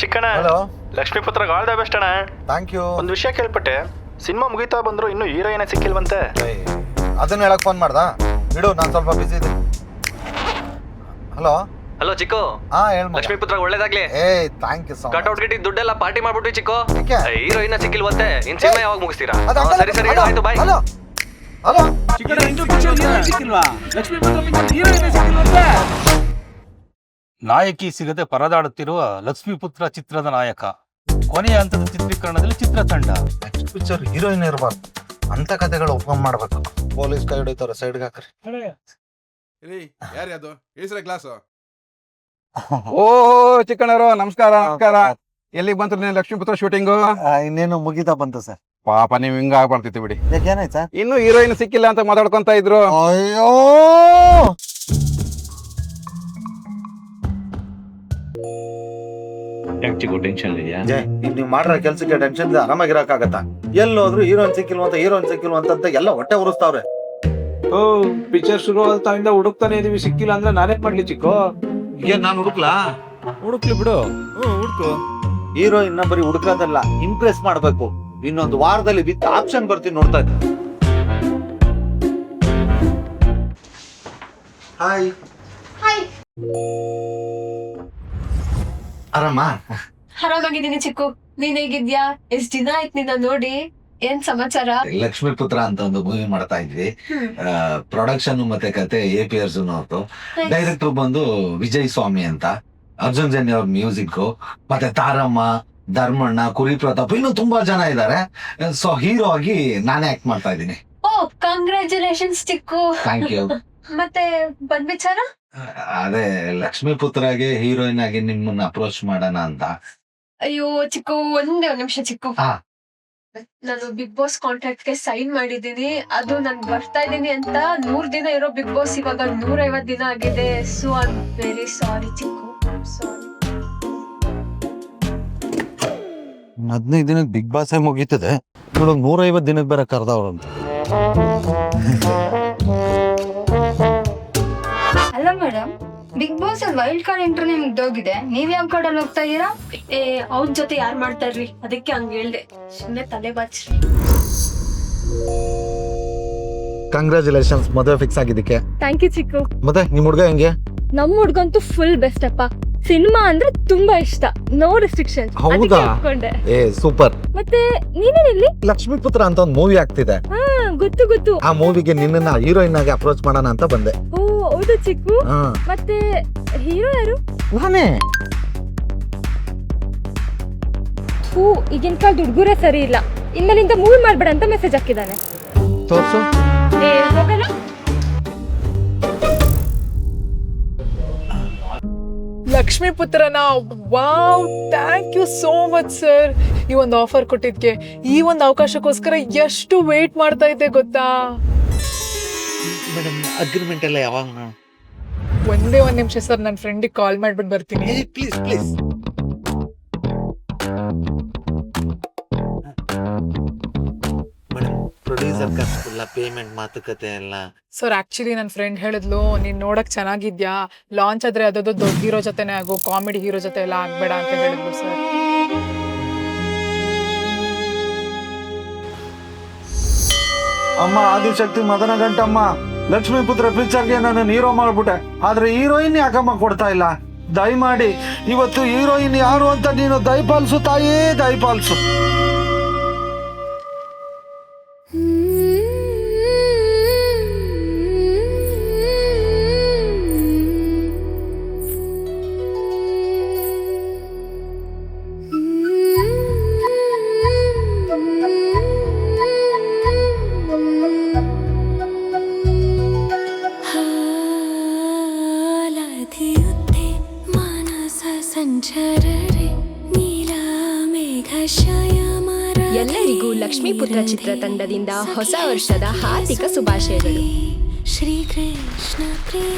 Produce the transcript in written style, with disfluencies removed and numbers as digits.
Chikkanna. Hello. Lakshmiputra all the best ಅಣ್ಣ. Thank you. ಒಂದು ವಿಷಯ ಕೇಳ್ಪಟ್ಟೆ, ಸಿನಿಮಾ ಮುಗಿತಾ ಬಂದ್ರು ಇನ್ನೂ ಹೀರೋಯಿನ್ ಸಿಕ್ಕಿಲ್ವಂತೆ. ಅದನ್ನ ಹೇಳಕ್ ಫೋನ್ ಮಾಡ್ದಾ? ಬಿಡು, ನಾನು ಸ್ವಲ್ಪ ಬಿಸಿ ಇದ್ದೀನಿ. Hello hello Chikku. ಹಾ ಹೇಳ. ಲಕ್ಷ್ಮೀಪುತ್ರ ಒಳ್ಳೇದಾಗ್ಲಿ. ಏ thank you so much. Cutout ಗಿಟ್ಟಿ ದುಡ್ಡೆಲ್ಲ ಪಾರ್ಟಿ ಮಾಡ್ಬಿಟ್ವಿ ಚಿಕ್ಕು. ಯಾಕೆ? ಹೀರೋಯಿನ್ ಸಿಕ್ಕಿಲ್ವಂತೆ. ಇನ್ ಸಿನಿಮಾ ಯಾವಾಗ ಮುಗಿಸ್ತೀರಾ? ಸರಿ ಸರಿ ಹಲೋ ಆಯ್ತು ಬಾಯ್. Hello hello. ನಾಯಕಿ ಸಿಗದೆ ಪರದಾಡುತ್ತಿರುವ ಲಕ್ಷ್ಮೀಪುತ್ರ ಚಿತ್ರದ ನಾಯಕ. ಕೊನೆಯ ಹಂತದ ಚಿತ್ರೀಕರಣದಲ್ಲಿ ಚಿತ್ರತಂಡ. ನೆಕ್ಸ್ಟ್ ಪಿಕ್ಚರ್ ಹೀರೋಯಿನ್ ಇರಬಾರ್ದು ಅಂತ ಕಥೆಗಳು ಓಪನ್ ಮಾಡ್ಬೇಕು. ಪೊಲೀಸ್ ಕೈ ಹಿಡಿತಾರ, ಸೈಡ್ಗೆ ಹಾಕ್ರಿ. ಯಾರ್ಯಾದು ಹೆಸರ ಕ್ಲಾಸು? ಓ ಚಿಕ್ಕಣ್ಣರು ನಮಸ್ಕಾರ. ನಮಸ್ಕಾರ. ಎಲ್ಲಿಗೆ ಬಂತು ನೀನು ಲಕ್ಷ್ಮೀಪುತ್ರ ಶೂಟಿಂಗು? ಇನ್ನೇನು ಮುಗಿತಾ ಬಂತು ಸರ್. ಪಾಪ ನೀವ್ ಹಿಂಗ ಆಗ್ಬಾರ್ತಿತ್ತು ಬಿಡಿ. ಏನಾಯ್ತು ಸರ್? ಇನ್ನು ಹೀರೋಯಿನ್ ಸಿಕ್ಕಿಲ್ಲ ಅಂತ ಮಾತಾಡ್ಕೊಂತ ಇದ್ರು. ಅಯ್ಯೋ ನೀವು ಮಾಡಿರೋ ಕೆಲ್ಸಕ್ಕೆ ಟೆನ್ಷನ್ ಆರಾಮಾಗಿರಕ್ಕಾಗತ್ತ? ಎಲ್ಲೋದ್ರು ಹೀರೋಯಿನ್ ಸಿಕ್ಕಿಲ್ವಂತ ಎಲ್ಲ ಹೊಟ್ಟೆ ಉರಿಸ್ತಾವ್ರೆ. ಓ ಪಿಕ್ಚರ್ ಶುರು ಆಗ್ತಾವಿಂದ ಹುಡುಕ್ತಾನೆ ಇದೀವಿ, ಸಿಕ್ಕಿಲ್ಲ ಅಂದ್ರೆ ನಾನೇನ್ ಮಾಡ್ಲಿ ಚಿಕ್ಕು? ಏನ್ ನಾನು ಹುಡುಕ್ಲಾ? ಹುಡುಕ್ಲಿ ಬಿಡು. ಹುಡುಕು. ಹೀರೋಯಿನ್ ಬರೀ ಹುಡುಕೋದಲ್ಲ, ಇಂಪ್ರೆಸ್ ಮಾಡ್ಬೇಕು. ಇನ್ನೊಂದು ವಾರದಲ್ಲಿ ವಿತ್ ಆಪ್ಷನ್ ಬರ್ತೀನಿ, ನೋಡ್ತಾ ಇದ್ದೆ. Hi hi. ಆರಾಮ? ಆರಾಮಾಗಿದ್ದೀನಿ ಚಿಕ್ಕು, ನೀನ್ ಹೇಗಿದ್ಯಾ? ಎಷ್ಟ್ ದಿನ ಆಯ್ತು ನಿನ್ನ ನೋಡಿ. ಏನ್ ಸಮಾಚಾರ? ಲಕ್ಷ್ಮೀಪುತ್ರ ಅಂತ ಒಂದು ಮೂವಿ ಮಾಡ್ತಾ ಇದ್ವಿ. ಪ್ರೊಡಕ್ಷನ್ ಮತ್ತೆ ಕತೆ APRs ಅವ್ರದ್ದು. ಡೈರೆಕ್ಟರ್ ಬಂದು ವಿಜಯ್ ಸ್ವಾಮಿ ಅಂತ. ಅರ್ಜುನ್ ಜನ್ಯ ಅವ್ರ ಮ್ಯೂಸಿಕ್, ಮತ್ತೆ ತಾರಮ್ಮ, ಧರ್ಮಣ್ಣ, ಕುರಿ ಪ್ರತಾಪ್, ಇನ್ನು ತುಂಬಾ ಜನ ಇದ್ದಾರೆ. ಸೊ ಹೀರೋ ಆಗಿ ನಾನೇ ಆಕ್ಟ್ ಮಾಡ್ತಾ ಇದ್ದೀನಿ. Oh congratulations Chikku. Thank you. ಮತ್ತೆ ಬಂದ್ ವಿಚಾರ? ಅದೇ ಲಕ್ಷ್ಮೀಪುತ್ರಗೆ ಹೀರೋಯಿನ್ ಆಗಿ ನಿಮ್ಮನ್ನ ಅಪ್ರೋಚ್ ಮಾಡೋಣ ಅಂತ. ಅಯ್ಯೋ ಚಿಕ್ಕು, ಒಂದ್ ನಿಮಿಷ ಚಿಕ್ಕು. ಹಾ. ನಾನು ಬಿಗ್ ಬಾಸ್ ಕಾಂಟ್ರಾಕ್ಟ್ ಗೆ ಸೈನ್ ಮಾಡಿದೀನಿ. ಅದು ನಾನ್ ಬರ್ತಾ ಇದೀನಿ ಅಂತ 100 ದಿನ ಇರೋ ಬಿಗ್ ಬಾಸ್ ಇವಾಗ 150 ದಿನ ಆಗಿದೆ. So I am very sorry Chikku, sorry. 15 ದಿನಕ್ಕೆ ಬಿಗ್ ಬಾಸ್ ಮುಗೀತದೆ, 150 ದಿನಕ್ಕೆ ಬೇರೆ ಕರ್ದವ್ರಂತ. ಹಲೋ ಮೇಡಮ್, ಬಿಗ್ ಬಾಸ್ ಅಲ್ಲಿ ವೈಲ್ಡ್ ಕಾರ್ಡ್ ಎಂಟ್ರಿ ಮುಗ್ದೋಗಿದೆ, ನೀವ್ ಯಾವ ಕಾರ್ಡ್ ಅಲ್ಲಿ ಹೋಗ್ತಾ ಇದೀರಾ? ಅವನ್ ಜೊತೆ ಯಾರ್ ಮಾಡ್ತಾರ್ರಿ, ಅದಕ್ಕೆ ಹಂಗ ಹೇಳ್ದೆ. ಸುಮ್ನೆ ತಲೆ ಬಾಚ್ರಿ. ಕಂಗ್ರ್ಯಾಚುಲೇಷನ್ಸ್, ಮದುವೆ ಫಿಕ್ಸ್ ಆಗಿದ್ದಕ್ಕೆ. ಥ್ಯಾಂಕ್ ಯು ಚಿಕ್ಕು. ಮತ್ತೆ ನಿಮ್ ಹುಡ್ಗ ಹೆಂಗೆ? ನಮ್ ಹುಡ್ಗಂತೂ ಫುಲ್ ಬೆಸ್ಟ್ ಅಪ್ಪ. ಸಿನಿಮಾ ಅಂದ್ರೆ ತುಂಬಾ ಇಷ್ಟ, ನೋ ರೆಸ್ಟ್ರಿಕ್ಷನ್ಸ್. ಹೌದಾ? ಏ ಸೂಪರ್. ಮತ್ತೆ ನೀನೇನಿಲ್ಲಿ? ಲಕ್ಷ್ಮೀಪುತ್ರ ಅಂತ ಒಂದು ಮೂವಿ ಆಗ್ತಿದೆ. ಹಾ ಗೊತ್ತು ಗೊತ್ತು. ಆ ಮೂವಿಗೆ ನಿನ್ನನ್ನ ಹೀರೋಯಿನ್ ಆಗಿ ಅಪ್ರೋಚ್ ಮಾಡೋಣ ಅಂತ ಬಂದೆ. ಓ ಹೌದು ಚಿಕ್ಕು. ಮತ್ತೆ ಹೀರೋ ಯಾರು? ನಾನೇ. ಹೂ, ಈಗಿನ ಕಾಲದ ಹುಡುಗರೇ ಸರಿ ಇಲ್ಲ. ಇನ್ಮೇಲಿಂದ ಮೂವಿ ಮಾಡ್ಬೇಡ ಅಂತ ಮೆಸೇಜ್ ಹಾಕಿದ್ದಾನೆ. ತೋರ್ಸು. ಹೋಗಲ್ಲ. ಲಕ್ಷ್ಮೀಪುತ್ರನ, wow, thank you so much sir. ಈ ಒಂದು ಆಫರ್ ಕೊಟ್ಟಿದ್ಕೆ, ಈ ಒಂದು ಅವಕಾಶಕ್ಕೋಸ್ಕರ ಎಷ್ಟು ವೇಟ್ ಮಾಡ್ತಾ ಇದ್ದೆ ಗೊತ್ತಾ? ಮೇಡಮ್ ಅಗ್ರಿಮೆಂಟ್ ಎಲ್ಲ ಯಾವಾಗ? ಒಂದೇ ಒಂದ್ ನಿಮಿಷ ಸರ್, ನನ್ನ ಫ್ರೆಂಡಿಗೆ ಕಾಲ್ ಮಾಡ್ಬಿಟ್ಟು ಬರ್ತೀನಿ. Please please. ಮೇಡಮ್ ಪ್ರೊಡ್ಯೂಸರ್ ಕರ್ಸ್ಬಿಲ್ಲ, ಪೇಮೆಂಟ್ ಮಾತುಕತೆ ಎಲ್ಲ. ಸರ್ ಆಕ್ಚುಲಿ ನನ್ನ ಫ್ರೆಂಡ್ ಹೇಳಿದ್ಲು, ನೀನ್ ನೋಡಕ್ ಚೆನ್ನಾಗಿದ್ಯಾ, ಲಾಂಚ್ ಆದ್ರೆ ಅದದು ದೊಡ್ಡ ಹೀರೋ ಜೊತೆನೆ ಆಗು, ಕಾಮಿಡಿ ಹೀರೋ ಜೊತೆ ಎಲ್ಲ ಆಗ್ಬೇಡ ಅಂತ ಹೇಳಿದ್ಲು ಸರ್. ಅಮ್ಮ ಆದಿಶಕ್ತಿ ಮದನ ಗಂಟಮ್ಮ, ಲಕ್ಷ್ಮೀಪುತ್ರ ಪಿಕ್ಚರ್ಗೆ ನಾನು ಹೀರೋ ಮಾಡ್ಬಿಟ್ಟೆ, ಆದ್ರೆ ಹೀರೋಯಿನ್ ಯಾಕಮ್ಮ ಕೊಡ್ತಾ ಇಲ್ಲ? ದಯಮಾಡಿ ಇವತ್ತು ಹೀರೋಯಿನ್ ಯಾರು ಅಂತ ನೀನು ದಯಪಾಲಿಸು ತಾಯೇ, ದಯಪಾಲಿಸು. ಎಲ್ಲರಿಗೂ ಲಕ್ಷ್ಮೀಪುತ್ರ ಚಿತ್ರತಂಡದಿಂದ ಹೊಸ ವರ್ಷದ ಹಾರ್ದಿಕ ಶುಭಾಶಯಗಳು. ಶ್ರೀ ಕೃಷ್ಣ ಪ್ರಿಯ